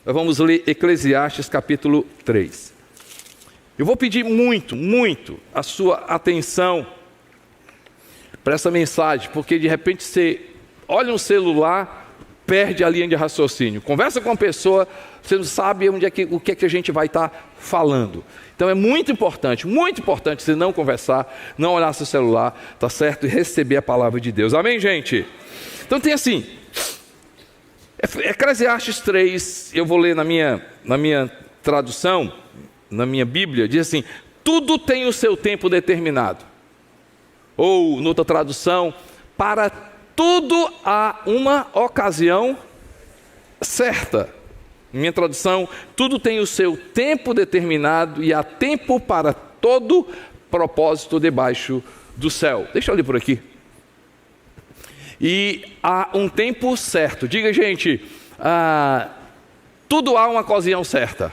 Nós vamos ler Eclesiastes capítulo 3. Eu vou pedir muito a sua atenção para essa mensagem, porque de repente você olha um celular, perde a linha de raciocínio. Conversa com uma pessoa, você não sabe o que é que a gente vai estar falando. Então é muito importante você não conversar, não olhar seu celular, tá certo? E receber a palavra de Deus. Amém, gente? Então tem assim, Eclesiastes 3, eu vou ler na minha tradução, na minha Bíblia, diz assim: tudo tem o seu tempo determinado. Ou, noutra tradução, para tudo há uma ocasião certa. Minha tradução, tudo tem o seu tempo determinado e há tempo para todo propósito debaixo do céu. Deixa eu ler por aqui. E há um tempo certo. Diga, gente, tudo há uma ocasião certa.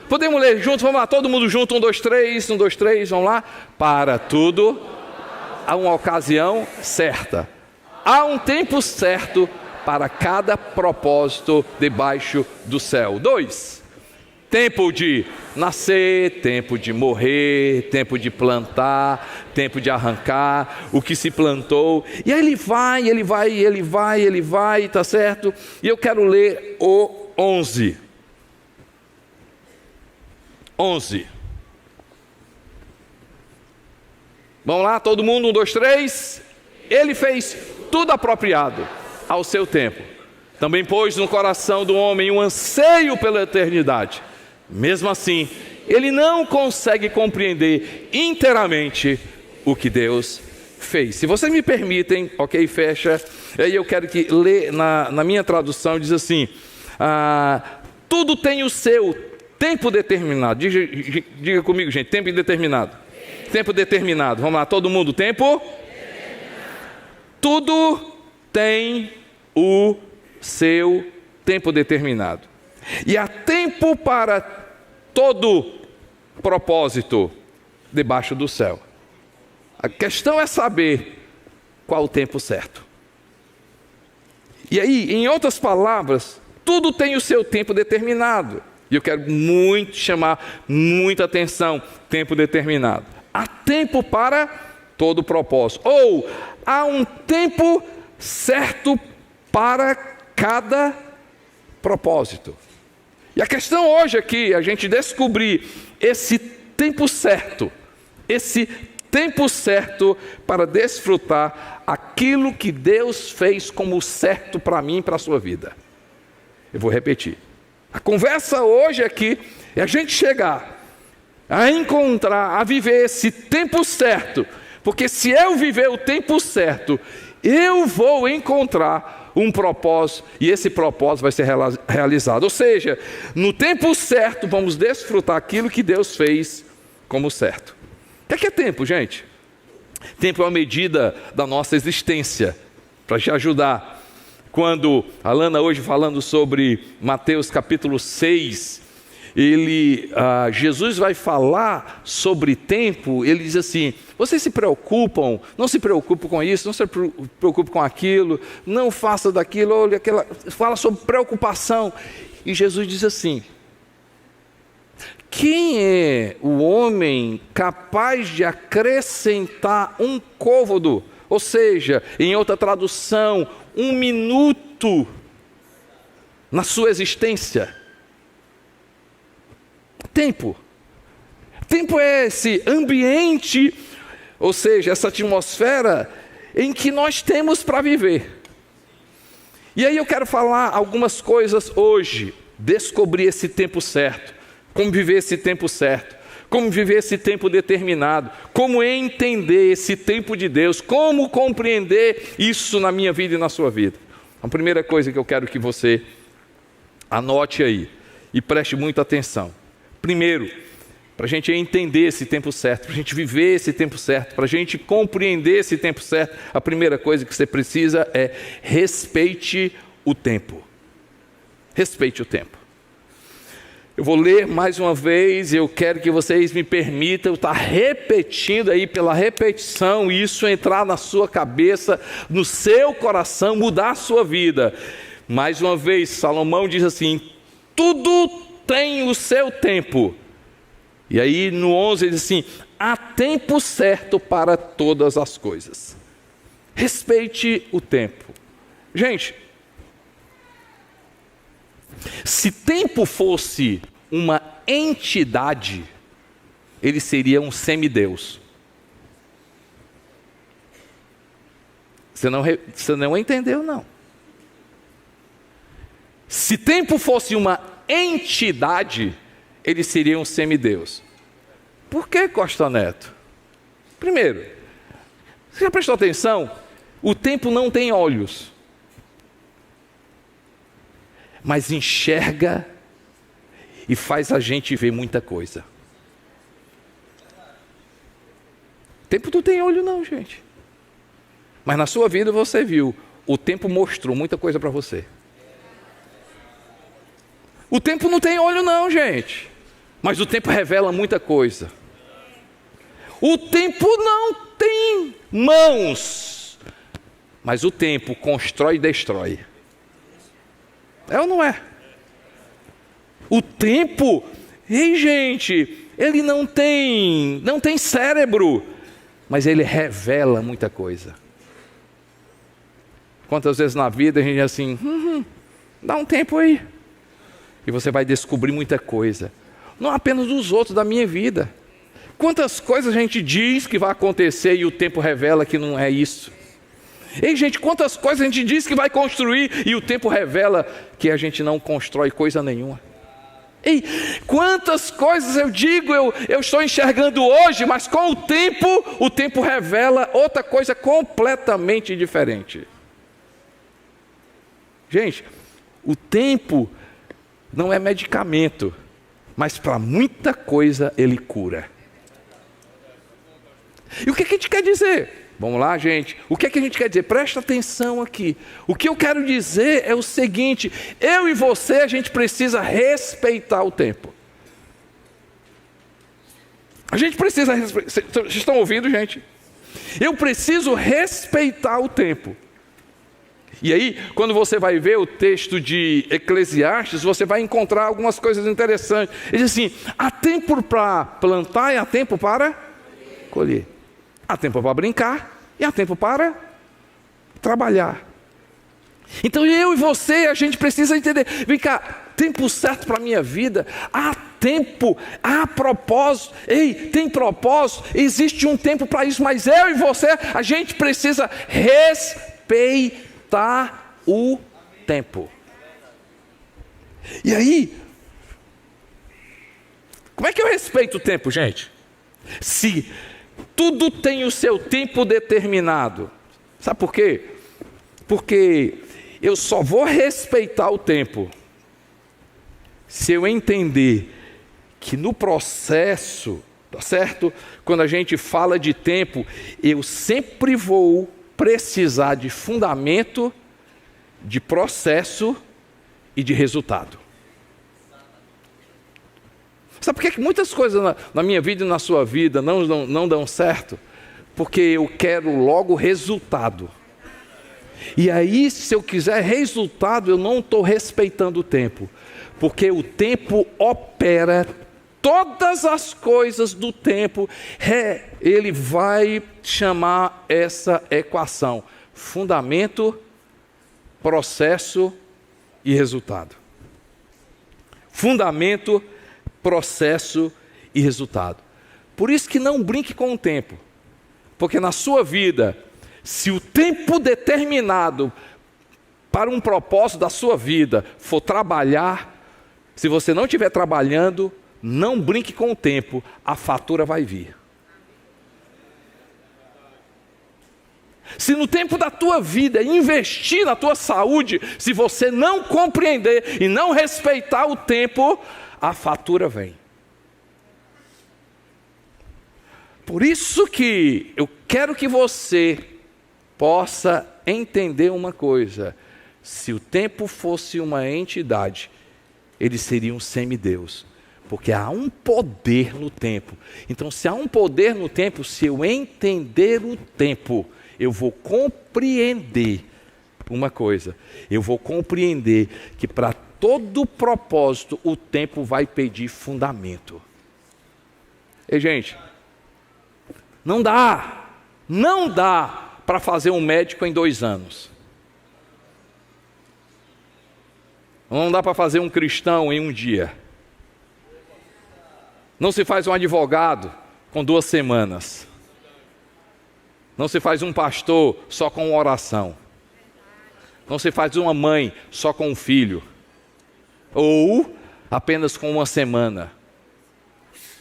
Podemos ler juntos? Vamos lá, todo mundo junto, 1, 2, 3, 1, 2, 3, vamos lá. Para tudo há uma ocasião certa. Há um tempo certo para cada propósito debaixo do céu. 2, tempo de nascer, tempo de morrer, tempo de plantar, tempo de arrancar o que se plantou. E aí ele vai, tá certo? E eu quero ler o 11. Vamos lá, todo mundo, 1, 2, 3. Ele fez tudo apropriado ao seu tempo. Também pôs no coração do homem um anseio pela eternidade. Mesmo assim, ele não consegue compreender inteiramente o que Deus fez. Se vocês me permitem, ok, fecha. Aí eu quero que lê na minha tradução, diz assim: tudo tem o seu tempo determinado. Diga comigo, gente, tempo indeterminado. Tempo determinado. Vamos lá, todo mundo, tempo? Tudo tem o seu tempo determinado. E há tempo para todo propósito debaixo do céu. A questão é saber qual o tempo certo. E aí, em outras palavras, tudo tem o seu tempo determinado. E eu quero chamar muita atenção, tempo determinado. Há tempo para todo propósito. Ou há um tempo certo para cada propósito. E a questão hoje aqui é a gente descobrir esse tempo certo para desfrutar aquilo que Deus fez como certo para mim e para a sua vida. Eu vou repetir. A conversa hoje aqui é a gente chegar a encontrar, a viver esse tempo certo, porque se eu viver o tempo certo, eu vou encontrar um propósito, e esse propósito vai ser realizado. Ou seja, no tempo certo, vamos desfrutar aquilo que Deus fez como certo. O que é tempo, gente? Tempo é uma medida da nossa existência, para te ajudar. Quando a Lana hoje falando sobre Mateus capítulo 6, Jesus vai falar sobre tempo. Ele diz assim: vocês se preocupam, não se preocupem com isso, não se preocupem com aquilo, não faça daquilo, olha, fala sobre preocupação. E Jesus diz assim: quem é o homem capaz de acrescentar um côvado? Ou seja, em outra tradução, 1 minuto na sua existência. Tempo é esse ambiente, ou seja, essa atmosfera em que nós temos para viver. E aí eu quero falar algumas coisas hoje, descobrir esse tempo certo, como viver esse tempo certo, como viver esse tempo determinado, como entender esse tempo de Deus, como compreender isso na minha vida e na sua vida. A primeira coisa que eu quero que você anote aí e preste muita atenção. Primeiro, para a gente entender esse tempo certo, para a gente viver esse tempo certo, para a gente compreender esse tempo certo, a primeira coisa que você precisa é respeite o tempo. Respeite o tempo. Eu vou ler mais uma vez e eu quero que vocês me permitam estar repetindo aí pela repetição, isso entrar na sua cabeça, no seu coração, mudar a sua vida. Mais uma vez, Salomão diz assim: tudo tem o seu tempo. E aí no 11 ele diz assim: há tempo certo para todas as coisas. Respeite o tempo. Gente, se tempo fosse uma entidade, ele seria um semideus. Você não entendeu, não. Se tempo fosse uma entidade, ele seria um semideus. Por que, Costa Neto? Primeiro, você já prestou atenção? O tempo não tem olhos, mas enxerga e faz a gente ver muita coisa. O tempo não tem olho não, gente. Mas na sua vida você viu, o tempo mostrou muita coisa para você. O tempo não tem olho não, gente. Mas o tempo revela muita coisa. O tempo não tem mãos. Mas o tempo constrói e destrói. É ou não é? O tempo, ei gente, ele não tem cérebro, mas ele revela muita coisa. Quantas vezes na vida a gente é assim, dá um tempo aí. E você vai descobrir muita coisa. Não apenas dos outros, da minha vida. Quantas coisas a gente diz que vai acontecer e o tempo revela que não é isso. Ei gente, quantas coisas a gente diz que vai construir e o tempo revela que a gente não constrói coisa nenhuma. Ei, quantas coisas eu digo, eu estou enxergando hoje, mas com o tempo revela outra coisa completamente diferente. Gente, o tempo não é medicamento, mas para muita coisa ele cura. E o que a gente quer dizer? Vamos lá, gente. O que a gente quer dizer? Presta atenção aqui. O que eu quero dizer é o seguinte: eu e você, a gente precisa respeitar o tempo. A gente precisa respeitar. Vocês estão ouvindo, gente? Eu preciso respeitar o tempo. E aí, quando você vai ver o texto de Eclesiastes, você vai encontrar algumas coisas interessantes. Ele diz assim: há tempo para plantar e há tempo para colher. Há tempo para brincar e há tempo para trabalhar. Então eu e você, a gente precisa entender. Vem cá, tempo certo para a minha vida. Há tempo, há propósito. Ei, tem propósito, existe um tempo para isso. Mas eu e você, a gente precisa respeitar o tempo. E aí, como é que eu respeito o tempo, gente? Se tudo tem o seu tempo determinado. Sabe por quê? Porque eu só vou respeitar o tempo se eu entender que no processo, tá certo? Quando a gente fala de tempo, eu sempre vou precisar de fundamento, de processo e de resultado. Sabe por que muitas coisas na minha vida e na sua vida não dão certo? Porque eu quero logo resultado. E aí, se eu quiser resultado, eu não estou respeitando o tempo. Porque o tempo opera todas as coisas do tempo. Ele vai chamar essa equação: fundamento, processo e resultado. Fundamento, processo e resultado. Por isso que não brinque com o tempo. Porque na sua vida, se o tempo determinado para um propósito da sua vida for trabalhar, se você não estiver trabalhando, não brinque com o tempo, a fatura vai vir. Se no tempo da tua vida investir na tua saúde, se você não compreender e não respeitar o tempo, a fatura vem. Por isso que eu quero que você possa entender uma coisa: se o tempo fosse uma entidade, ele seria um semideus, porque há um poder no tempo. Então, se há um poder no tempo, se eu entender o tempo, eu vou compreender uma coisa: eu vou compreender que para todo propósito, o tempo vai pedir fundamento. E gente, não dá para fazer um médico em 2 anos. Não dá para fazer um cristão em um dia. Não se faz um advogado com 2 semanas. Não se faz um pastor só com uma oração. Não se faz uma mãe só com um filho. Ou apenas com 1 semana.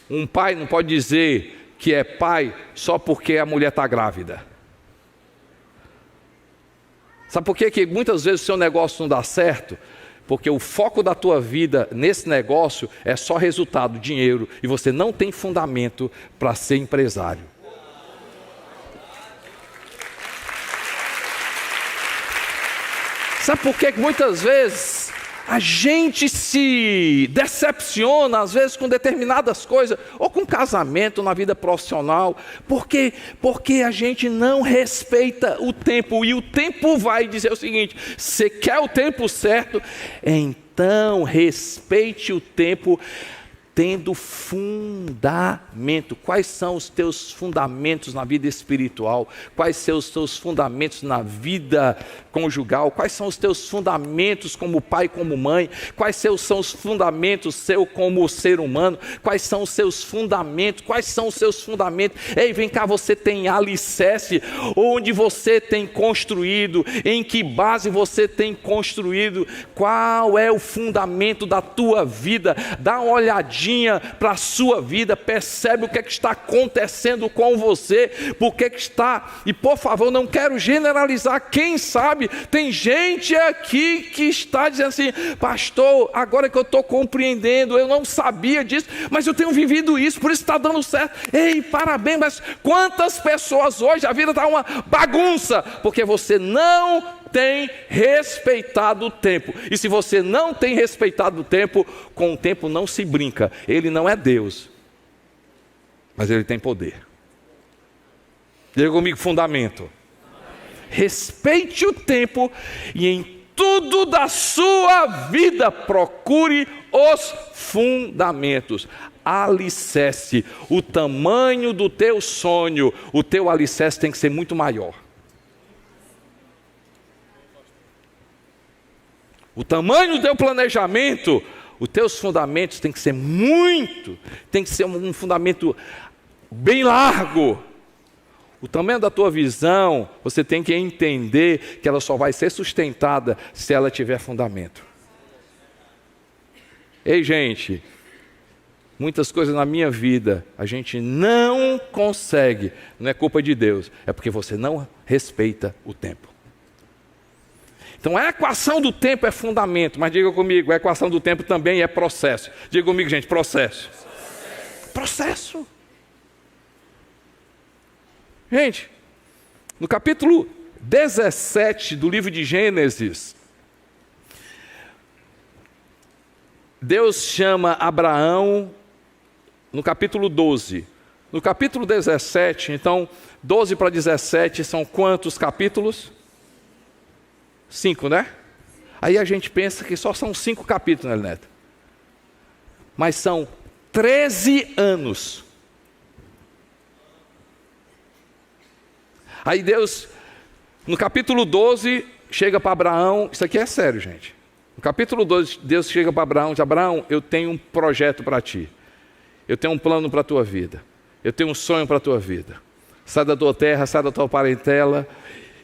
Um pai não pode dizer que é pai só porque a mulher está grávida. Sabe por que muitas vezes o seu negócio não dá certo? Porque o foco da tua vida nesse negócio é só resultado, dinheiro, e você não tem fundamento para ser empresário. Sabe por que muitas vezes a gente se decepciona, às vezes, com determinadas coisas, ou com casamento, na vida profissional, porque a gente não respeita o tempo, e o tempo vai dizer o seguinte: você quer o tempo certo? Então respeite o tempo, tendo fundamento. Quais são os teus fundamentos na vida espiritual? Quais são os teus fundamentos na vida conjugal? Quais são os teus fundamentos como pai, como mãe? Quais são os fundamentos seu como ser humano? Quais são os seus fundamentos? Quais são os seus fundamentos? Ei, vem cá, você tem alicerce? Onde você tem construído? Em que base você tem construído? Qual é o fundamento da tua vida? Dá uma olhadinha para a sua vida, percebe o que é que está acontecendo com você, por que está, e por favor, não quero generalizar, quem sabe, tem gente aqui que está dizendo assim: pastor, agora que eu estou compreendendo, eu não sabia disso, mas eu tenho vivido isso, por isso está dando certo. Ei, parabéns, mas quantas pessoas hoje, a vida está uma bagunça, porque você não tem respeitado o tempo. E se você não tem respeitado o tempo, com o tempo não se brinca. Ele não é Deus, mas ele tem poder. Diga comigo: fundamento. Respeite o tempo, e em tudo da sua vida procure os fundamentos. Alicerce. O tamanho do teu sonho, o teu alicerce tem que ser muito maior. O tamanho do teu planejamento, os teus fundamentos tem que ser um fundamento bem largo. O tamanho da tua visão, você tem que entender que ela só vai ser sustentada se ela tiver fundamento. Ei, gente, muitas coisas na minha vida a gente não consegue, não é culpa de Deus, é porque você não respeita o tempo. Então a equação do tempo é fundamento, mas diga comigo, a equação do tempo também é processo. Diga comigo, gente, processo. Processo. Gente, no capítulo 17 do livro de Gênesis, Deus chama Abraão no capítulo 12. No capítulo 17, então, 12 para 17 são quantos capítulos? 5, né? Aí a gente pensa que só são 5 capítulos, né, Neto? Mas são 13 anos. Aí Deus, no capítulo 12, chega para Abraão. Isso aqui é sério, gente. No capítulo 12, Deus chega para Abraão e diz: Abraão, eu tenho um projeto para ti. Eu tenho um plano para a tua vida. Eu tenho um sonho para a tua vida. Sai da tua terra, sai da tua parentela.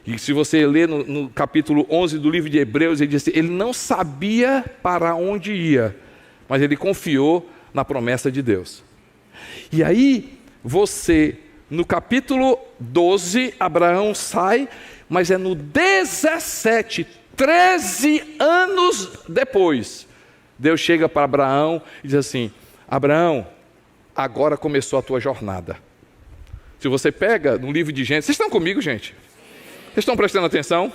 E se você ler no capítulo 11 do livro de Hebreus, ele diz assim: ele não sabia para onde ia, mas ele confiou na promessa de Deus. E aí, no capítulo 12, Abraão sai, mas é no 17, 13 anos depois, Deus chega para Abraão e diz assim: Abraão, agora começou a tua jornada. Se você pega no livro de Gênesis, vocês estão comigo, gente? Vocês estão prestando atenção?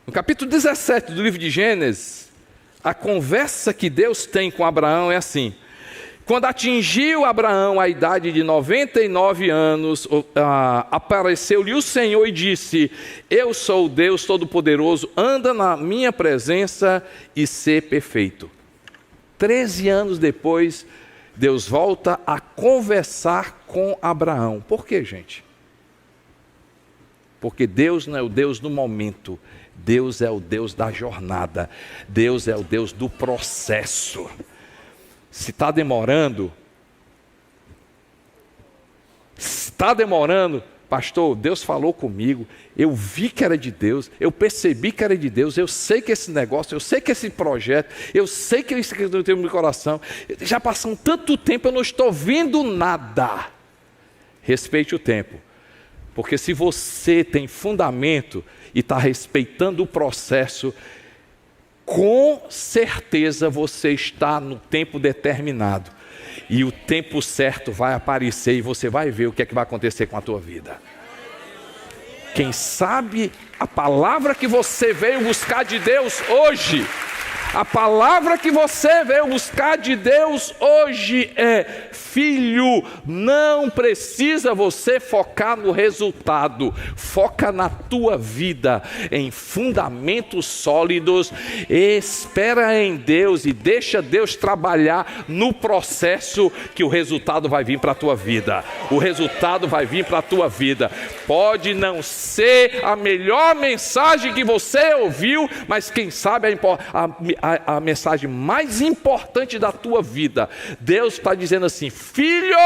No capítulo 17 do livro de Gênesis, a conversa que Deus tem com Abraão é assim: Quando atingiu Abraão a idade de 99 anos, apareceu-lhe o Senhor e disse: eu sou o Deus Todo-Poderoso, anda na minha presença e sê perfeito. 13 anos depois, Deus volta a conversar com Abraão. Por quê, gente? Porque Deus não é o Deus do momento, Deus é o Deus da jornada, Deus é o Deus do processo. Se está demorando, pastor, Deus falou comigo, eu vi que era de Deus, eu percebi que era de Deus, eu sei que esse negócio, eu sei que esse projeto, eu sei que isso que eu tenho no meu coração, já passou tanto tempo, eu não estou vendo nada. Respeite o tempo, porque se você tem fundamento e está respeitando o processo, com certeza você está no tempo determinado. E o tempo certo vai aparecer e você vai ver o que é que vai acontecer com a tua vida. Quem sabe a palavra que você veio buscar de Deus hoje, a palavra que você veio buscar de Deus hoje é: filho, não precisa você focar no resultado, foca na tua vida, em fundamentos sólidos, espera em Deus e deixa Deus trabalhar no processo, que o resultado vai vir para a tua vida. O resultado vai vir para a tua vida. Pode não ser a melhor mensagem que você ouviu, mas quem sabe a mensagem mais importante da tua vida. Deus está dizendo assim: filho,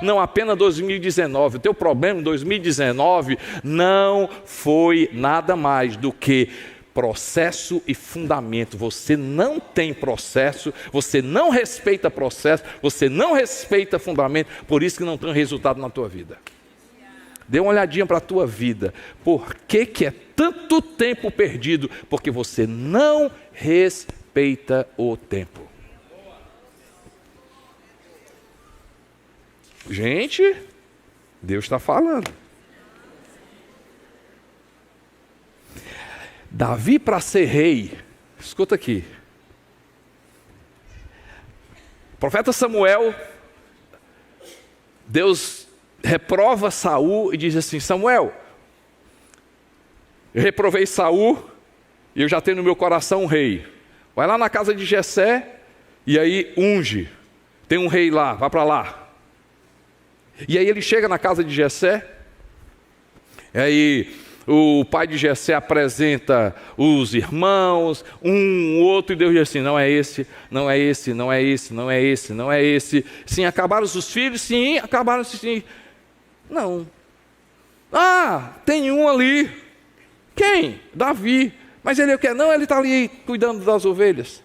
não apenas 2019, o teu problema em 2019 não foi nada mais do que processo e fundamento. Você não tem processo, você não respeita processo, você não respeita fundamento, por isso que não tem resultado na tua vida. Dê uma olhadinha para a tua vida. Por que é tanto tempo perdido? Porque você não respeita o tempo. Gente, Deus está falando. Davi, para ser rei, escuta aqui. O profeta Samuel, Deus reprova Saul e diz assim: Samuel, eu reprovei Saul e eu já tenho no meu coração um rei. Vai lá na casa de Jessé e aí unge. Tem um rei lá, vá para lá. E aí ele chega na casa de Jessé, e aí o pai de Jessé apresenta os irmãos, um outro, e Deus diz assim: não é esse, não é esse, não é esse, não é esse, não é esse. Sim, acabaram os filhos? Sim, acabaram, sim. Não. Ah, tem um ali. Quem? Davi. Mas ele quer? Não, ele está ali cuidando das ovelhas.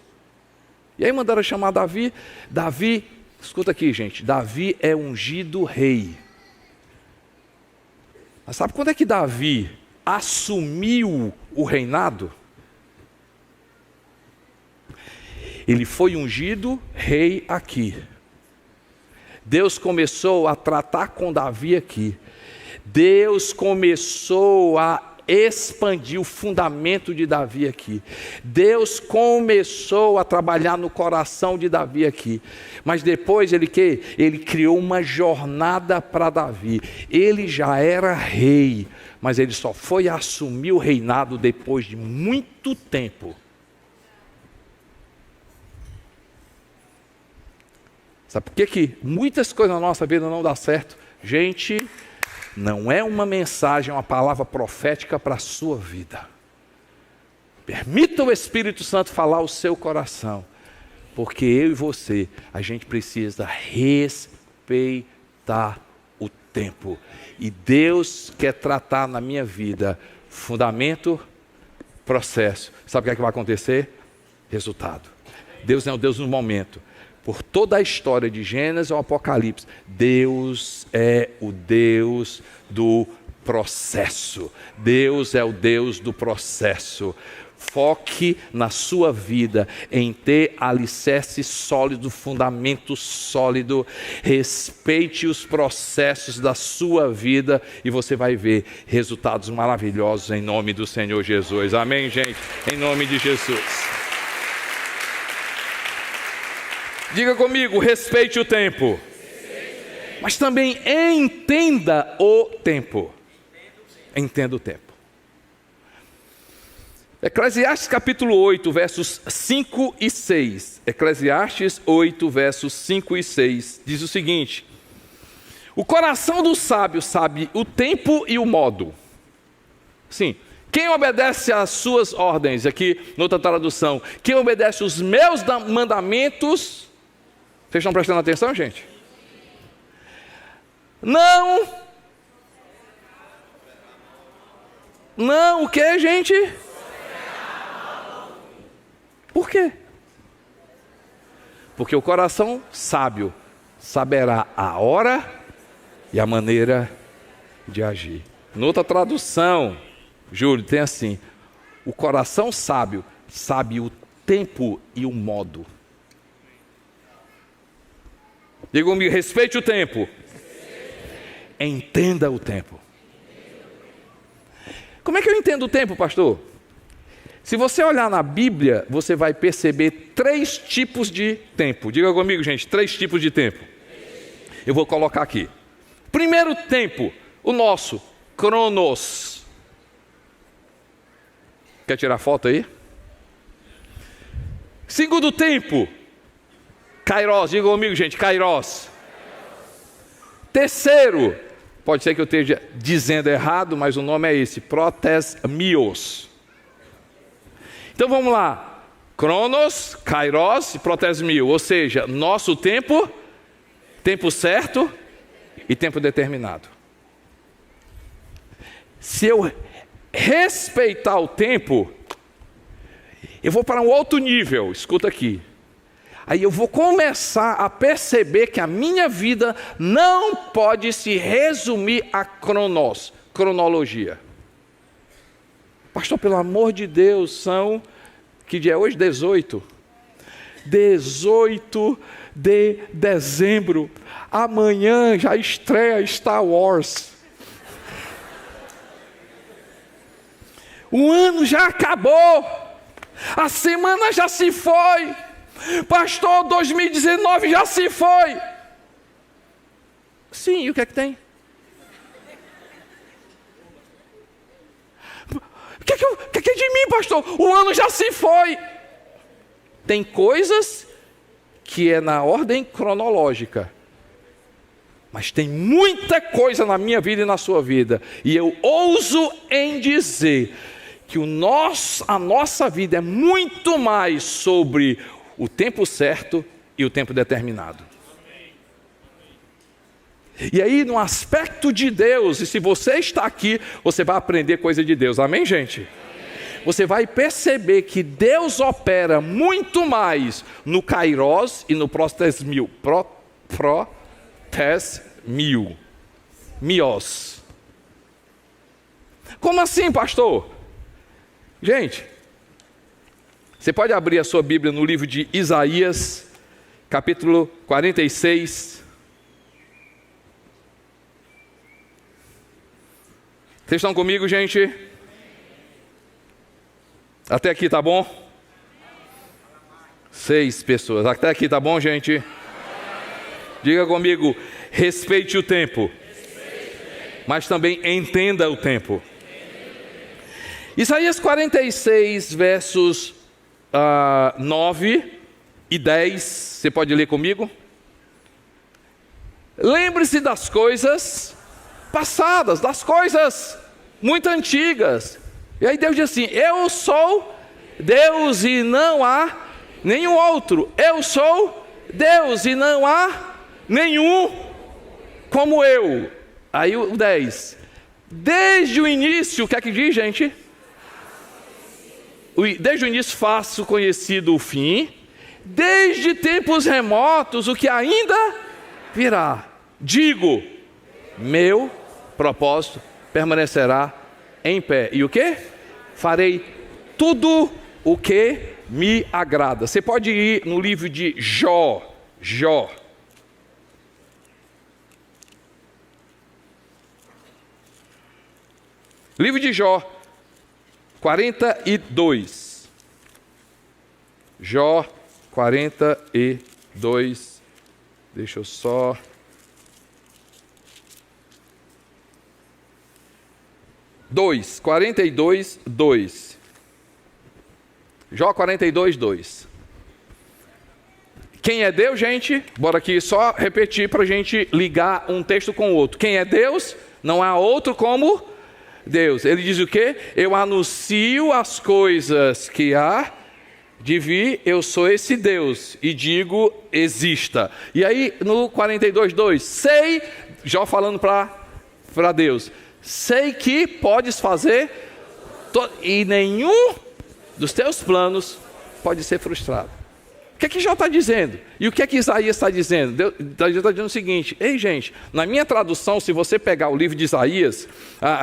E aí mandaram chamar Davi. Davi, escuta aqui, gente, Davi é ungido rei. Mas sabe quando é que Davi assumiu o reinado? Ele foi ungido rei aqui. Deus começou a tratar com Davi aqui. Deus começou a expandir o fundamento de Davi aqui. Deus começou a trabalhar no coração de Davi aqui. Mas depois ele criou uma jornada para Davi. Ele já era rei, mas ele só foi assumir o reinado depois de muito tempo. Sabe por que muitas coisas na nossa vida não dão certo? Gente, não é uma mensagem, é uma palavra profética para a sua vida. Permita o Espírito Santo falar o seu coração, porque eu e você, a gente precisa respeitar o tempo. E Deus quer tratar na minha vida fundamento, processo. Sabe o que é que vai acontecer? Resultado. Deus não é o Deus no momento. Por toda a história de Gênesis ao Apocalipse, Deus é o Deus do processo. Deus é o Deus do processo. Foque na sua vida em ter alicerce sólido, fundamento sólido. Respeite os processos da sua vida e você vai ver resultados maravilhosos em nome do Senhor Jesus. Amém, gente? Em nome de Jesus. Diga comigo, respeite o tempo. Mas também entenda o tempo. Entenda o tempo. Eclesiastes capítulo 8, versos 5 e 6. Eclesiastes 8, versos 5 e 6. Diz o seguinte: o coração do sábio sabe o tempo e o modo. Sim, quem obedece às suas ordens, aqui noutra tradução, quem obedece os meus mandamentos, vocês estão prestando atenção, gente? Não, o que, gente? Por quê? Porque o coração sábio saberá a hora e a maneira de agir. Noutra tradução, Júlio, tem assim: o coração sábio sabe o tempo e o modo. Diga comigo, respeite o tempo. Entenda o tempo. Como é que eu entendo o tempo, pastor? Se você olhar na Bíblia, você vai perceber 3 tipos de tempo. Diga comigo, gente, 3 tipos de tempo. Eu vou colocar aqui. Primeiro tempo, o nosso, Cronos. Quer tirar foto aí? Segundo tempo, Kairos. Diga comigo, gente, Kairos. Terceiro, pode ser que eu esteja dizendo errado, mas o nome é esse, Protesmios. Então vamos lá, Cronos, Kairos e Protesmio, ou seja, nosso tempo, tempo certo e tempo determinado. Se eu respeitar o tempo, eu vou para um outro nível, escuta aqui. Aí eu vou começar a perceber que a minha vida não pode se resumir a cronologia. Pastor, pelo amor de Deus, que dia é hoje? 18 de dezembro. Amanhã já estreia Star Wars. O ano já acabou. A semana já se foi. Pastor, 2019 já se foi. Sim, e o que é que tem? O que é de mim, pastor? O ano já se foi. Tem coisas que é na ordem cronológica, mas tem muita coisa na minha vida e na sua vida, e eu ouso em dizer que a nossa vida é muito mais sobre o tempo certo e o tempo determinado. E aí, no aspecto de Deus, e se você está aqui, você vai aprender coisa de Deus, amém, gente? Amém. Você vai perceber que Deus opera muito mais no Kairos e no Protesmio. Mios. Como assim, pastor? Gente, você pode abrir a sua Bíblia no livro de Isaías, capítulo 46. Vocês estão comigo, gente? Até aqui tá bom? 6 pessoas. Até aqui tá bom, gente? Diga comigo, respeite o tempo. Mas também entenda o tempo. Isaías 46, versos 9 e 10. Você pode ler comigo? Lembre-se das coisas passadas, das coisas muito antigas. E aí Deus diz assim: eu sou Deus e não há nenhum outro. Eu sou Deus e não há nenhum como eu. Aí o 10. Desde o início, o que é que diz, gente? Desde o início faço conhecido o fim. Desde tempos remotos, o que ainda virá. Digo, meu propósito permanecerá em pé. E o quê? Farei tudo o que me agrada. Você pode ir no livro de Jó. Livro de Jó, 42. Jó 42. 2, deixa eu só... Jó 42, 2. Quem é Deus, gente? Bora aqui só repetir para a gente ligar um texto com o outro. Quem é Deus? Não há outro como Deus. Ele diz o quê? Eu anuncio as coisas que há de vir, eu sou esse Deus, e digo, exista. E aí, no 42, 2, sei, Jó falando para Deus, sei que podes fazer, e nenhum dos teus planos pode ser frustrado. O que é que Jó está dizendo? E o que é que Isaías está dizendo? Deus está dizendo o seguinte: ei, gente, na minha tradução, se você pegar o livro de Isaías,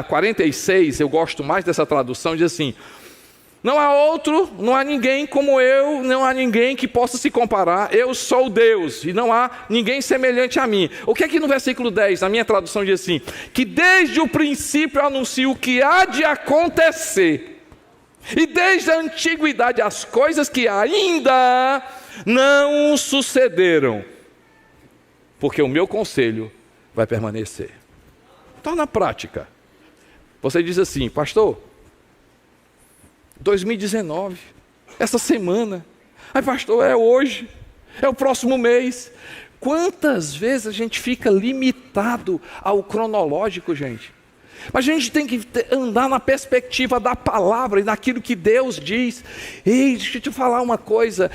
46, eu gosto mais dessa tradução, diz assim: não há outro, não há ninguém como eu, não há ninguém que possa se comparar, eu sou Deus, e não há ninguém semelhante a mim. O que é que no versículo 10, na minha tradução diz assim: que desde o princípio eu anuncio o que há de acontecer, e desde a antiguidade as coisas que ainda não sucederam, porque o meu conselho vai permanecer. Então, na prática, você diz assim: pastor, 2019, essa semana, ai pastor, é hoje, é o próximo mês. Quantas vezes a gente fica limitado ao cronológico, gente? Mas a gente tem que andar na perspectiva da palavra e naquilo que Deus diz. Ei, deixa eu te falar uma coisa,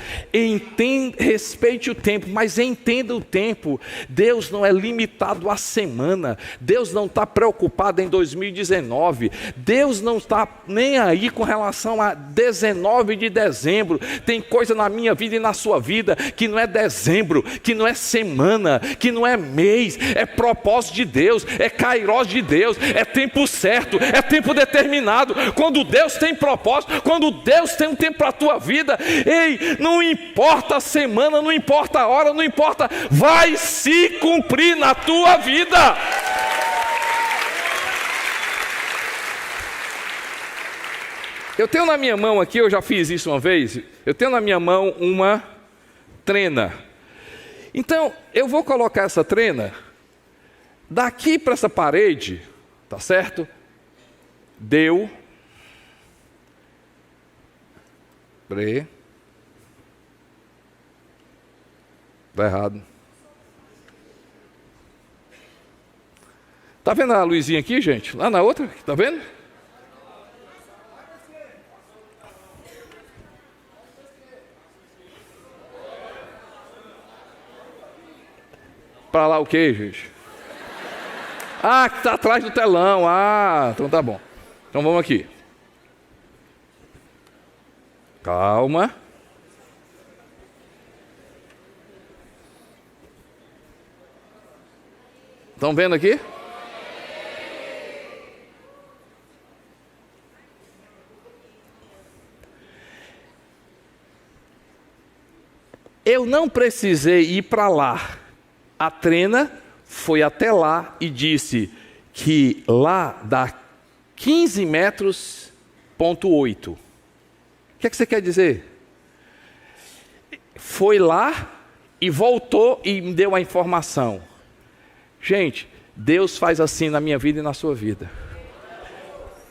respeite o tempo, mas entenda o tempo. Deus não é limitado à semana, Deus não está preocupado em 2019, Deus não está nem aí com relação a 19 de dezembro. Tem coisa na minha vida e na sua vida que não é dezembro, que não é semana, que não é mês, é propósito de Deus, é kairós de Deus, é tempo certo, é tempo determinado. Quando Deus tem propósito, quando Deus tem um tempo para a tua vida, ei, não importa a semana, não importa a hora, não importa, vai se cumprir na tua vida. Eu tenho na minha mão aqui, eu já fiz isso uma vez, eu tenho na minha mão uma trena. Então, eu vou colocar essa trena daqui para essa parede, tá certo? Deu. Tá errado. Tá vendo a luzinha aqui, gente? Lá na outra, tá vendo? Para lá o quê, gente? Ah, que está atrás do telão. Ah, então tá bom. Então vamos aqui. Calma. Estão vendo aqui? Eu não precisei ir para lá. A trena foi até lá e disse que lá dá 15 metros, ponto 8. O que é que você quer dizer? Foi lá e voltou e me deu a informação. Gente, Deus faz assim na minha vida e na sua vida.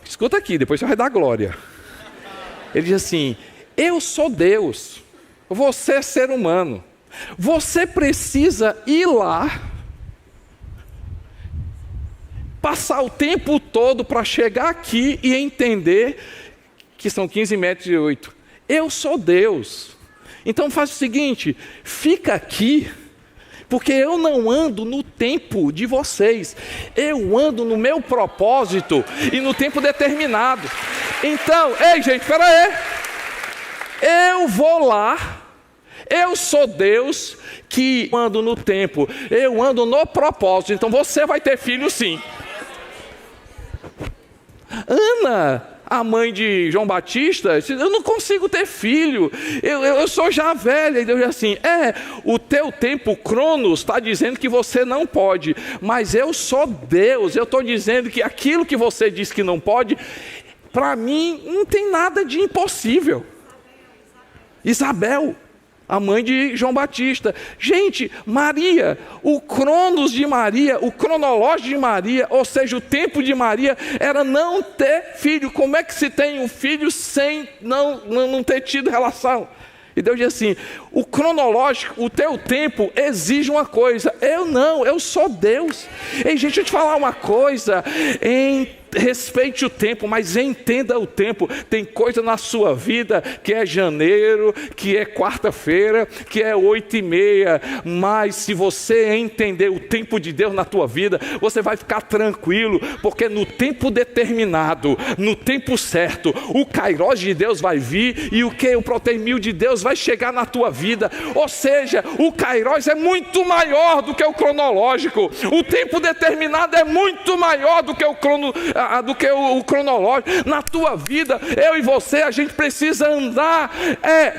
Escuta aqui, depois você vai dar glória. Ele diz assim: eu sou Deus, você é ser humano. Você precisa ir lá, passar o tempo todo para chegar aqui e entender que são 15 metros e 8. Eu sou Deus. Então faz o seguinte, fica aqui, porque eu não ando no tempo de vocês, eu ando no meu propósito e no tempo determinado. Então, ei gente, espera aí, eu vou lá. Eu sou Deus que ando no tempo, eu ando no propósito, então você vai ter filho sim. Ana, a mãe de João Batista, disse: eu não consigo ter filho, eu sou já velha. E Deus diz assim: o teu tempo, Cronos, está dizendo que você não pode, mas eu sou Deus, eu estou dizendo que aquilo que você diz que não pode, para mim não tem nada de impossível. Isabel, a mãe de João Batista. Gente, Maria, o cronos de Maria, o cronológico de Maria, ou seja, o tempo de Maria, era não ter filho. Como é que se tem um filho sem não ter tido relação? E Deus diz assim, o cronológico, o teu tempo exige uma coisa. Eu sou Deus. Ei, gente, deixa eu te falar uma coisa, respeite o tempo, mas entenda o tempo. Tem coisa na sua vida que é janeiro, que é quarta-feira, que é 8h30, mas se você entender o tempo de Deus na tua vida, você vai ficar tranquilo, porque no tempo determinado, no tempo certo, o Kairos de Deus vai vir e o proteimil de Deus vai chegar na tua vida. Ou seja, o Kairos é muito maior do que o cronológico, o tempo determinado é muito maior do que o cronológico. Na tua vida, eu e você, a gente precisa andar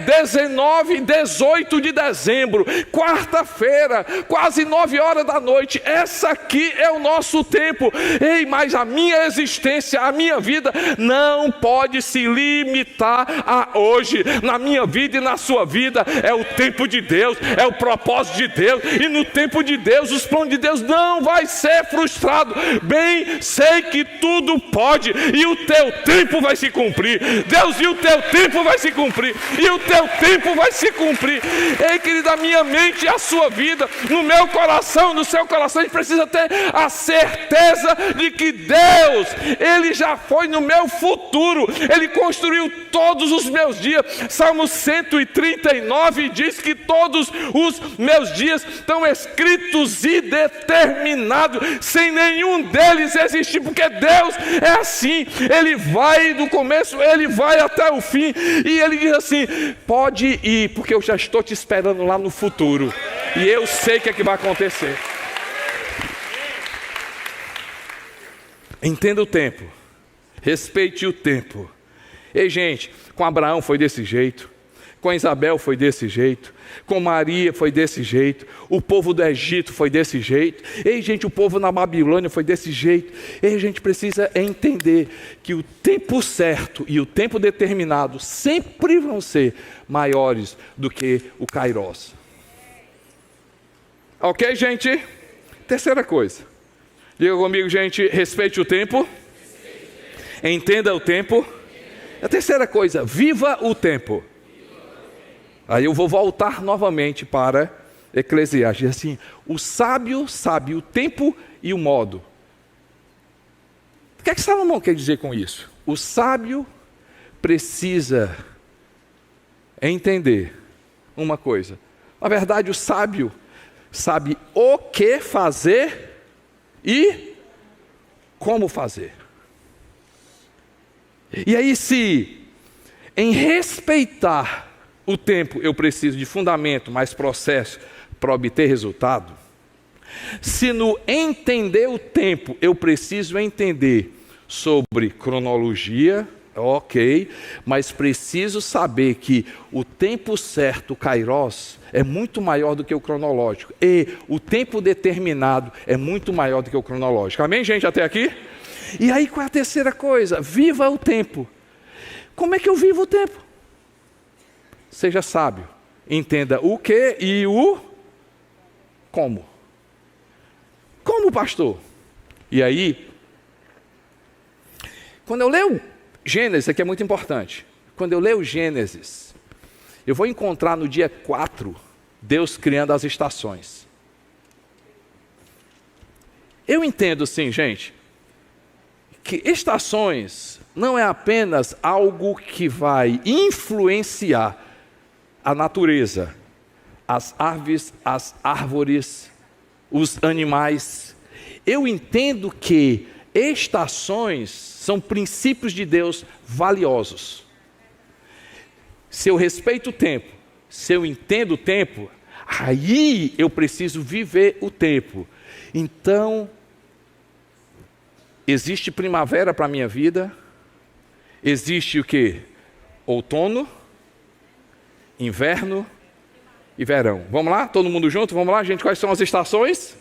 19 e 18 de dezembro, quarta-feira, quase 9 horas da noite, essa aqui é o nosso tempo. Ei, mas a minha existência, a minha vida não pode se limitar a hoje. Na minha vida e na sua vida é o tempo de Deus, é o propósito de Deus, e no tempo de Deus, os planos de Deus não vai ser frustrado. Bem, sei que tudo pode, e o teu tempo vai se cumprir. Deus, e o teu tempo vai se cumprir, e o teu tempo vai se cumprir. Ei, querida, a minha mente e a sua vida, no meu coração, no seu coração, a gente precisa ter a certeza de que Deus, Ele já foi no meu futuro, Ele construiu todos os meus dias. Salmo 139 diz que todos os meus dias estão escritos e determinados, sem nenhum deles existir, porque Deus é assim, Ele vai do começo, Ele vai até o fim, e Ele diz assim, pode ir, porque eu já estou te esperando lá no futuro, e eu sei o que é que vai acontecer. Entenda o tempo, respeite o tempo. Ei, gente, com Abraão foi desse jeito, com Isabel foi desse jeito, com Maria foi desse jeito, o povo do Egito foi desse jeito. Ei, gente, o povo na Babilônia foi desse jeito. Ei, a gente precisa entender que o tempo certo e o tempo determinado sempre vão ser maiores do que o Kairos. Ok, gente? Terceira coisa, diga comigo, gente, respeite o tempo, entenda o tempo. A terceira coisa, viva o tempo. Aí eu vou voltar novamente para Eclesiastes, assim, o sábio sabe o tempo e o modo. O que é que Salomão quer dizer com isso? O sábio precisa entender uma coisa. Na verdade, o sábio sabe o que fazer e como fazer. E aí, se em respeitar o tempo eu preciso de fundamento, mais processo para obter resultado, se no entender o tempo eu preciso entender sobre cronologia, ok, mas preciso saber que o tempo certo, o Kairos, é muito maior do que o cronológico, e o tempo determinado é muito maior do que o cronológico. Amém, gente, até aqui? E aí, qual é a terceira coisa? Viva o tempo. Como é que eu vivo o tempo? Seja sábio, entenda o que e o como. Como, pastor? E aí, quando eu leio Gênesis, aqui é muito importante. Quando eu leio Gênesis, eu vou encontrar no dia 4, Deus criando as estações. Eu entendo sim, gente, que estações não é apenas algo que vai influenciar a natureza, as aves, as árvores, os animais. Eu entendo que estações são princípios de Deus valiosos. Se eu respeito o tempo, se eu entendo o tempo, aí eu preciso viver o tempo. Então, existe primavera para a minha vida, existe o quê? Outono, inverno e verão. Vamos lá? Todo mundo junto? Vamos lá, gente? Quais são as estações?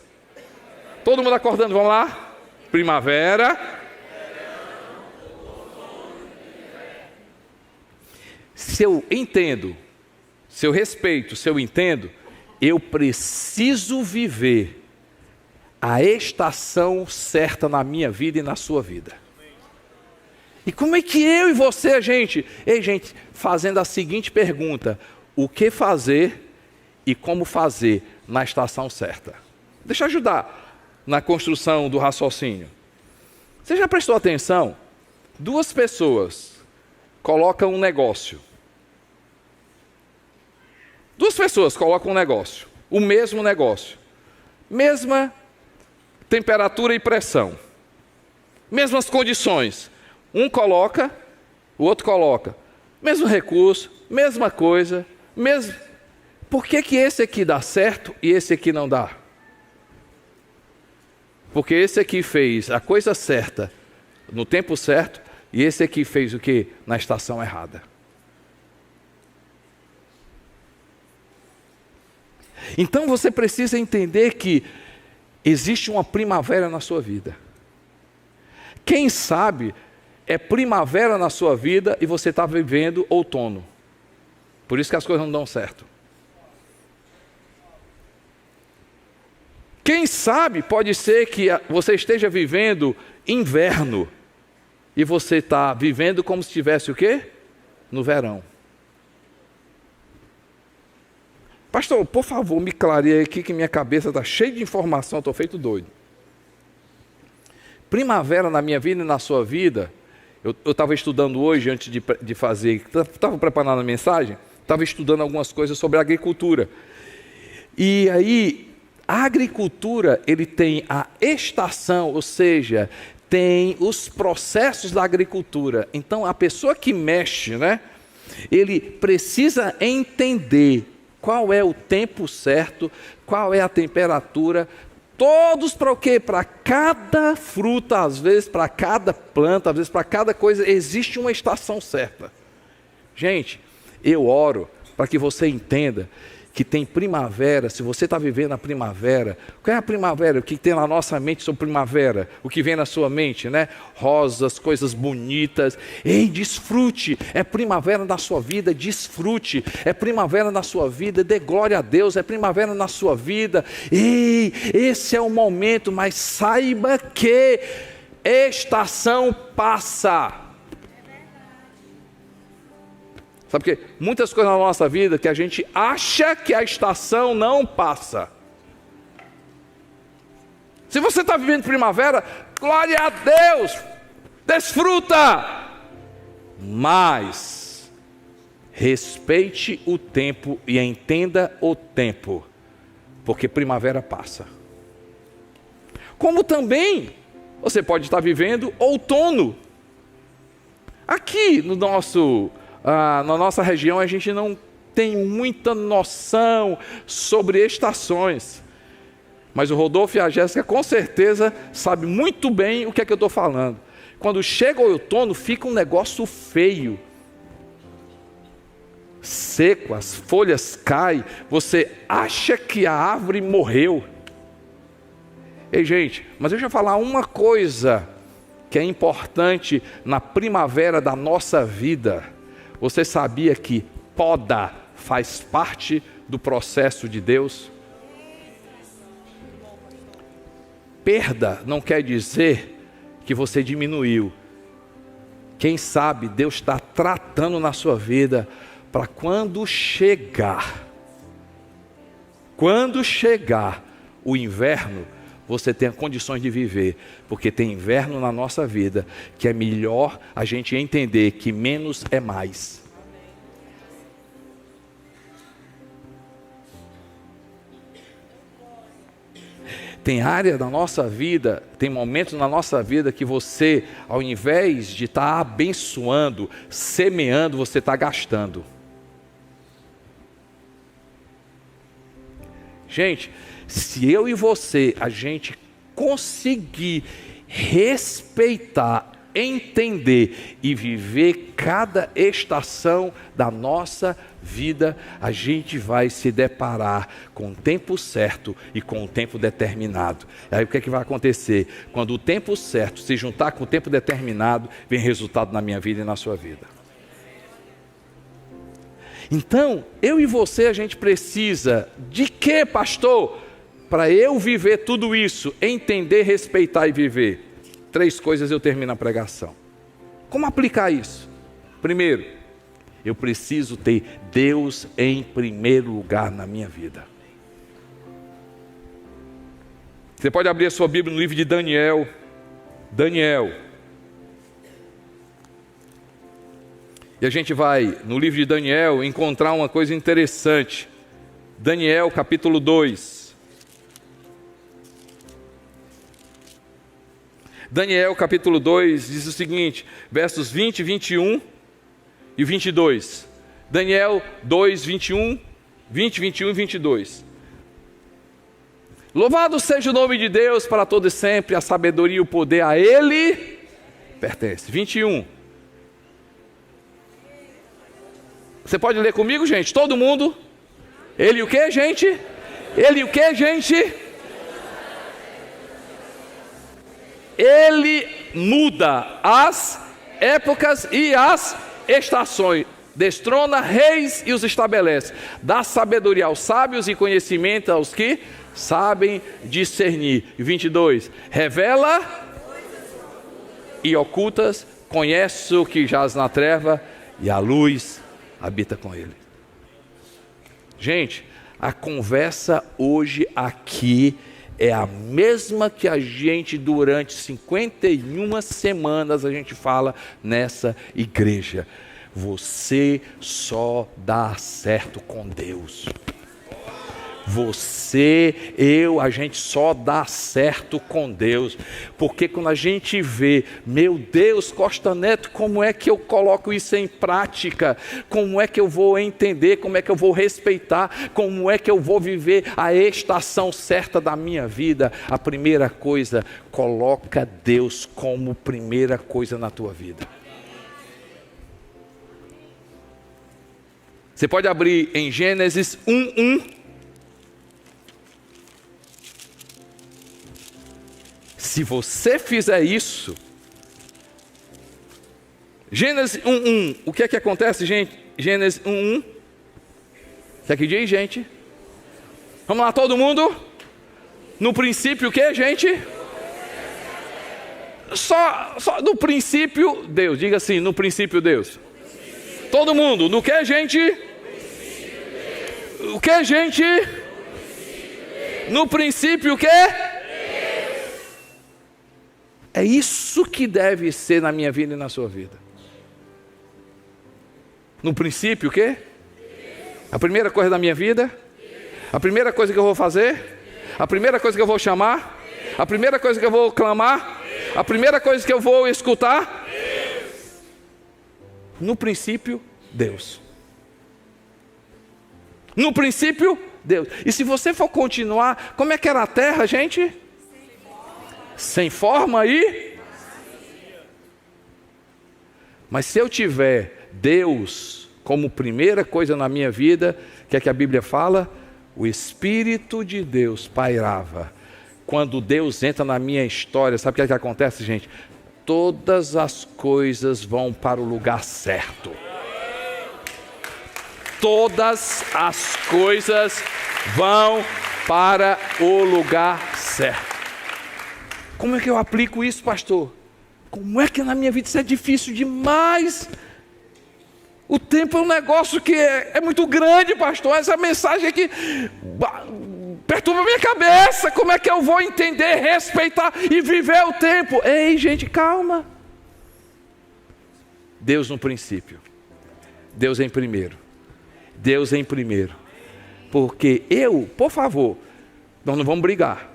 Todo mundo acordando, vamos lá? Primavera. Se eu entendo, se eu respeito, se eu entendo, eu preciso viver a estação certa na minha vida e na sua vida. E como é que eu e você, gente, fazendo a seguinte pergunta: o que fazer e como fazer na estação certa? Deixa eu ajudar na construção do raciocínio. Você já prestou atenção? Duas pessoas colocam um negócio. Duas pessoas colocam um negócio, o mesmo negócio, mesma temperatura e pressão, mesmas condições. Um coloca, o outro coloca, mesmo recurso, mesma coisa, mesmo. Por que esse aqui dá certo e esse aqui não dá? Porque esse aqui fez a coisa certa no tempo certo e esse aqui fez o quê? Na estação errada. Então você precisa entender que existe uma primavera na sua vida. Quem sabe é primavera na sua vida e você está vivendo outono. Por isso que as coisas não dão certo. Quem sabe pode ser que você esteja vivendo inverno e você está vivendo como se estivesse o quê? No verão. Pastor, por favor, me clareie aqui que minha cabeça está cheia de informação, estou feito doido. Primavera na minha vida e na sua vida, eu estava estudando hoje, antes de fazer, estava preparando a mensagem, estava estudando algumas coisas sobre agricultura. E aí, a agricultura, ele tem a estação, ou seja, tem os processos da agricultura. Então, a pessoa que mexe, né, ele precisa entender qual é o tempo certo, qual é a temperatura, todos para o quê? Para cada fruta, às vezes para cada planta, às vezes para cada coisa, existe uma estação certa. Gente, eu oro para que você entenda que tem primavera. Se você está vivendo a primavera, qual é a primavera? O que tem na nossa mente sobre primavera? O que vem na sua mente, né? Rosas, coisas bonitas. Ei, desfrute, é primavera na sua vida, desfrute. É primavera na sua vida, dê glória a Deus, é primavera na sua vida. Ei, esse é o momento, mas saiba que estação passa. Sabe por quê? Muitas coisas na nossa vida que a gente acha que a estação não passa. Se você está vivendo primavera, glória a Deus, desfruta. Mas respeite o tempo e entenda o tempo, porque primavera passa. Como também você pode estar vivendo outono. Aqui no na nossa região a gente não tem muita noção sobre estações, mas o Rodolfo e a Jéssica com certeza sabem muito bem o que é que eu estou falando. Quando chega o outono fica um negócio feio, seco, as folhas caem, você acha que a árvore morreu. Ei gente, mas deixa eu falar uma coisa que é importante na primavera da nossa vida. Você sabia que poda faz parte do processo de Deus? Perda não quer dizer que você diminuiu. Quem sabe Deus está tratando na sua vida para quando chegar o inverno, você tenha condições de viver, porque tem inverno na nossa vida, que é melhor a gente entender que menos é mais. Tem área da nossa vida, tem momentos na nossa vida que você, ao invés de estar abençoando, semeando, você está gastando. Gente, se eu e você, a gente conseguir respeitar, entender e viver cada estação da nossa vida, a gente vai se deparar com o tempo certo e com o tempo determinado. Aí o que é que vai acontecer? Quando o tempo certo se juntar com o tempo determinado, vem resultado na minha vida e na sua vida. Então, eu e você, a gente precisa de quê, pastor? Para eu viver tudo isso, entender, respeitar e viver. 3 coisas eu termino a pregação. Como aplicar isso? Primeiro, eu preciso ter Deus em primeiro lugar na minha vida. Você pode abrir a sua Bíblia no livro de Daniel. Daniel. E a gente vai, no livro de Daniel, encontrar uma coisa interessante. Daniel, capítulo 2. Daniel, capítulo 2, diz o seguinte, versos 20, 21 e 22. Daniel 2, 21, 20, 21 e 22. Louvado seja o nome de Deus para todo e sempre, a sabedoria e o poder a Ele pertence. 21. Você pode ler comigo, gente? Todo mundo? Ele o que, gente? Ele o que, gente? Ele muda as épocas e as estações, destrona reis e os estabelece, dá sabedoria aos sábios e conhecimento aos que sabem discernir. 22, revela e ocultas, conhece o que jaz na treva e a luz habita com ele. Gente, a conversa hoje aqui é a mesma que a gente durante 51 semanas a gente fala nessa igreja. Você só dá certo com Deus. Você, a gente só dá certo com Deus, porque quando a gente vê, meu Deus, Costa Neto, como é que eu coloco isso em prática? Como é que eu vou entender? Como é que eu vou respeitar? Como é que eu vou viver a estação certa da minha vida? A primeira coisa, coloca Deus como primeira coisa na tua vida. Você pode abrir em Gênesis 1:1. Se você fizer isso, Gênesis 1:1, o que é que acontece, gente? Gênesis 1:1, o que é que diz, gente? Vamos lá, todo mundo? No princípio o que, gente? Só no princípio Deus, diga assim, no princípio Deus. Todo mundo, no que, gente? O que, gente? No princípio o que? É isso que deve ser na minha vida e na sua vida. No princípio, o quê? A primeira coisa da minha vida? A primeira coisa que eu vou fazer? A primeira coisa que eu vou chamar? A primeira coisa que eu vou clamar? A primeira coisa que eu vou escutar? No princípio, Deus. No princípio, Deus. E se você for continuar, como é que era a terra, gente? Sem forma e... Mas se eu tiver Deus como primeira coisa na minha vida, o que é que a Bíblia fala? O Espírito de Deus pairava. Quando Deus entra na minha história, sabe o que é que acontece, gente? Todas as coisas vão para o lugar certo. Todas as coisas vão para o lugar certo. Como é que eu aplico isso, pastor? Como é que na minha vida isso é difícil demais? O tempo é um negócio que é muito grande, pastor. Essa mensagem aqui perturba a minha cabeça. Como é que eu vou entender, respeitar e viver o tempo? Ei, gente, calma. Deus no princípio. Deus em primeiro. Deus em primeiro. Porque por favor, nós não vamos brigar.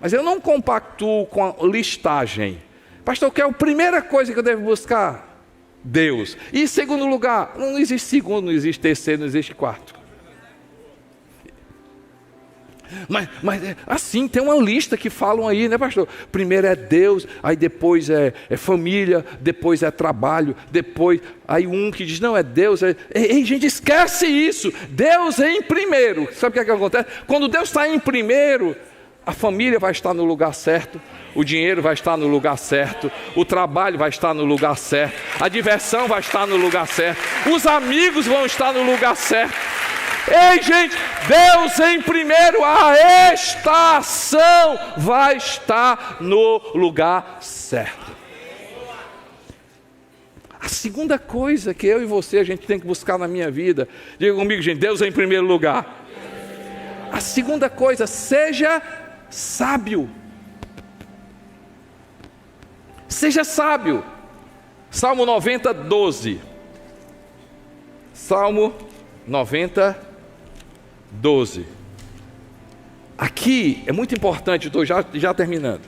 Mas eu não compactuo com a listagem. Pastor, qual é a primeira coisa que eu devo buscar? Deus. E em segundo lugar? Não existe segundo, não existe terceiro, não existe quarto. Mas assim, tem uma lista que falam aí, né, pastor? Primeiro é Deus, aí depois é família, depois é trabalho, depois... Aí um que diz, não, é Deus. Ei, gente, esquece isso. Deus é em primeiro. Sabe o que é que acontece? Quando Deus está em primeiro... A família vai estar no lugar certo, o dinheiro vai estar no lugar certo, o trabalho vai estar no lugar certo, a diversão vai estar no lugar certo, os amigos vão estar no lugar certo. Ei, gente, Deus em primeiro, a estação vai estar no lugar certo. A segunda coisa que eu e você a gente tem que buscar na minha vida, diga comigo, gente, Deus em primeiro lugar. A segunda coisa, seja sábio. Seja sábio. Salmo 90, 12. Salmo 90, 12. Aqui é muito importante, estou já terminando.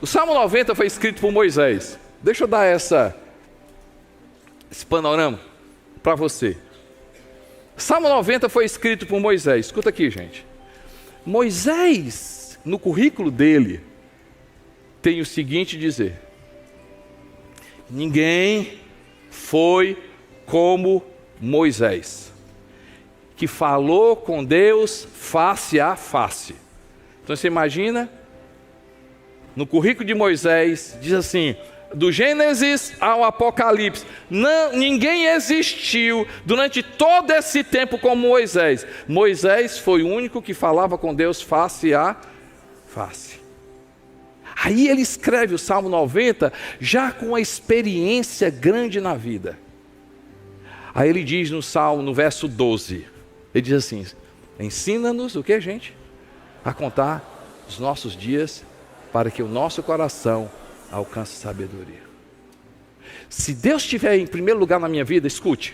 O Salmo 90 foi escrito por Moisés. Deixa eu dar esse panorama para você. Salmo 90 foi escrito por Moisés. Escuta aqui, gente. Moisés, no currículo dele, tem o seguinte dizer: ninguém foi como Moisés, que falou com Deus face a face. Então você imagina, no currículo de Moisés, diz assim: do Gênesis ao Apocalipse, ninguém existiu durante todo esse tempo como Moisés. Moisés foi o único que falava com Deus face a face. Aí ele escreve o Salmo 90 já com uma experiência grande na vida. Aí ele diz no Salmo, no verso 12, ele diz assim: ensina-nos o que, gente? A contar os nossos dias, para que o nosso coração alcance sabedoria. Se Deus estiver em primeiro lugar na minha vida, escute,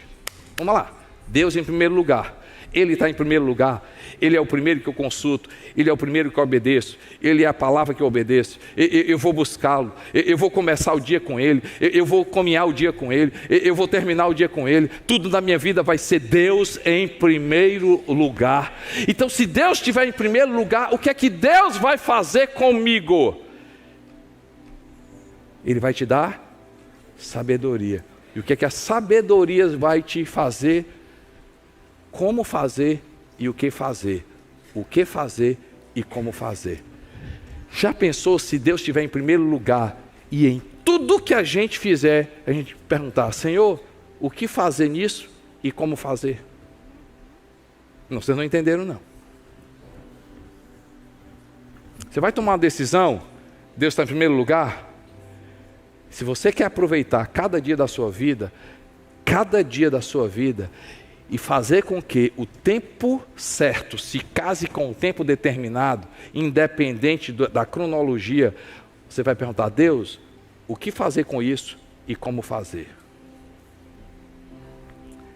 vamos lá, Deus em primeiro lugar, Ele está em primeiro lugar, Ele é o primeiro que eu consulto, Ele é o primeiro que eu obedeço, Ele é a palavra que eu obedeço, eu vou buscá-lo, eu vou começar o dia com Ele, eu vou caminhar o dia com Ele, eu vou terminar o dia com Ele, tudo na minha vida vai ser Deus em primeiro lugar. Então, se Deus estiver em primeiro lugar, o que é que Deus vai fazer comigo? Ele vai te dar sabedoria. E o que é que a sabedoria vai te fazer? Como fazer e o que fazer. O que fazer e como fazer. Já pensou se Deus estiver em primeiro lugar e em tudo que a gente fizer, a gente perguntar: Senhor, o que fazer nisso e como fazer? Não, vocês não entenderam não. Você vai tomar uma decisão, Deus está em primeiro lugar. Se você quer aproveitar cada dia da sua vida, e fazer com que o tempo certo se case com o tempo determinado, independente da cronologia, você vai perguntar: Deus, o que fazer com isso e como fazer?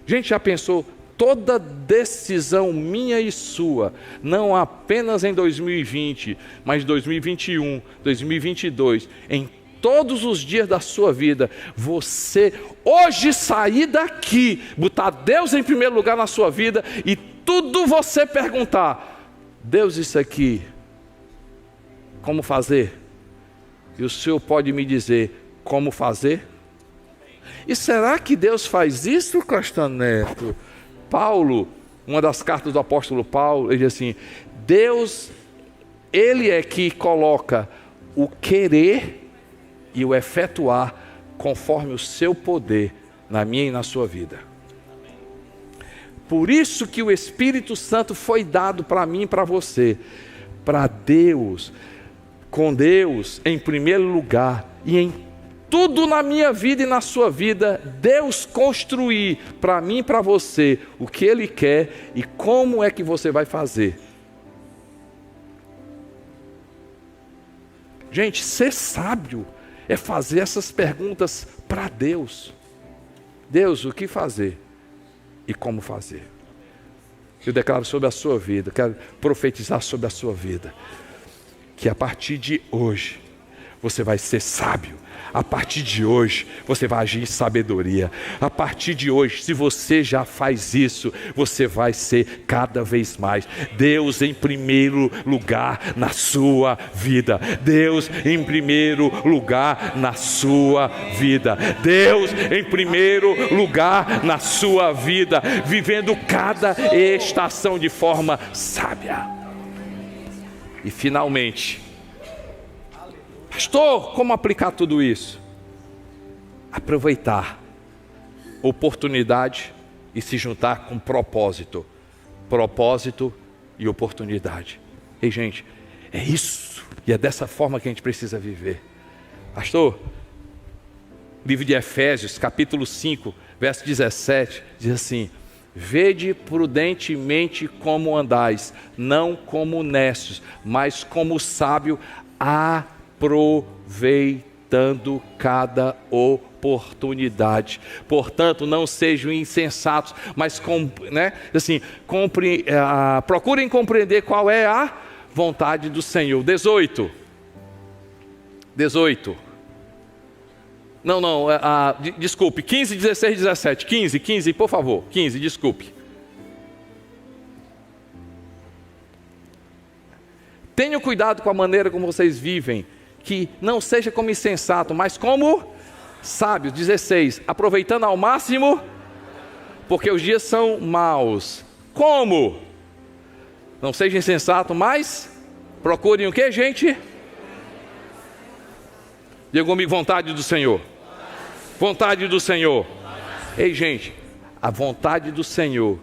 Gente, já pensou, toda decisão minha e sua, não apenas em 2020, mas 2021, 2022, em todos os dias da sua vida, você hoje sair daqui, botar Deus em primeiro lugar na sua vida e tudo você perguntar: Deus, isso aqui, como fazer? E o Senhor pode me dizer como fazer? E será que Deus faz isso, Costa Neto? Paulo, uma das cartas do apóstolo Paulo, ele diz assim: Deus, Ele é que coloca o querer e o efetuar conforme o seu poder na minha e na sua vida. Por isso que o Espírito Santo foi dado para mim e para você, para Deus, com Deus em primeiro lugar, e em tudo na minha vida e na sua vida, Deus construir para mim e para você o que Ele quer e como é que você vai fazer. Gente, ser sábio é fazer essas perguntas para Deus. Deus, o que fazer e como fazer? Eu declaro sobre a sua vida, quero profetizar sobre a sua vida, que a partir de hoje você vai ser sábio. A partir de hoje, você vai agir em sabedoria. A partir de hoje, se você já faz isso, você vai ser cada vez mais Deus em primeiro lugar na sua vida. Deus em primeiro lugar na sua vida. Deus em primeiro lugar na sua vida. Vivendo cada estação de forma sábia. E finalmente, pastor, como aplicar tudo isso? Aproveitar oportunidade e se juntar com propósito. Propósito e oportunidade. Ei, gente, é isso. E é dessa forma que a gente precisa viver. Pastor, livro de Efésios, capítulo 5, verso 17, diz assim: vede prudentemente como andais, não como necios, mas como sábio, aproveitando cada oportunidade. Portanto, não sejam insensatos, mas procurem compreender qual é a vontade do Senhor. 18. Desculpe, 15, 16, 17. 15, por favor. 15, desculpe. Tenham cuidado com a maneira como vocês vivem, que não seja como insensato, mas como sábios. 16. Aproveitando ao máximo, porque os dias são maus. Como? Não seja insensato, mas procurem o que, gente? Diga comigo, vontade do Senhor. Vontade do Senhor. Ei, gente, a vontade do Senhor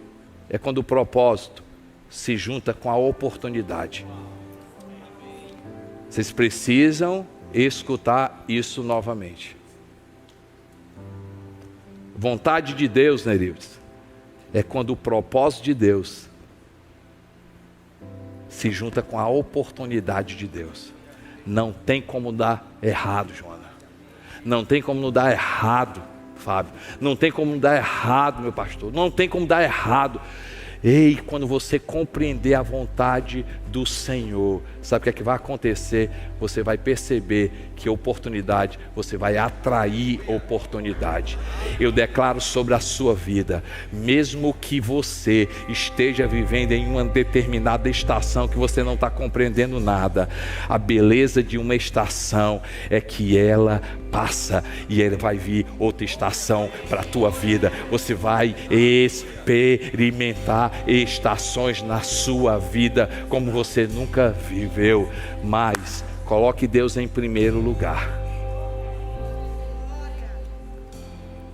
é quando o propósito se junta com a oportunidade. Vocês precisam escutar isso novamente. Vontade de Deus, Nerildes, é quando o propósito de Deus se junta com a oportunidade de Deus. Não tem como dar errado, Joana. Não tem como não dar errado, Fábio. Não tem como dar errado, meu pastor. Não tem como dar errado. Ei, quando você compreender a vontade do Senhor, sabe o que vai acontecer? Você vai perceber que oportunidade, você vai atrair oportunidade. Eu declaro sobre a sua vida, mesmo que você esteja vivendo em uma determinada estação que você não está compreendendo nada, a beleza de uma estação é que ela passa e ela vai vir outra estação para a tua vida. Você vai experimentar estações na sua vida como você nunca viveu, mas coloque Deus em primeiro lugar.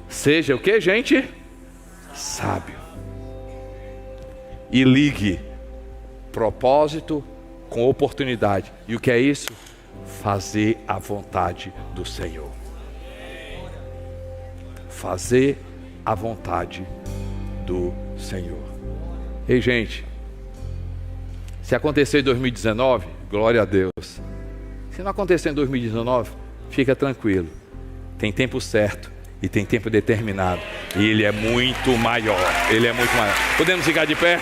Seja o que, gente? Sábio. E ligue propósito com oportunidade. E o que é isso? Fazer a vontade do Senhor. Fazer a vontade do Senhor. Ei, gente, se acontecer em 2019, glória a Deus. Se não acontecer em 2019, fica tranquilo. Tem tempo certo e tem tempo determinado. E Ele é muito maior. Ele é muito maior. Podemos ficar de pé?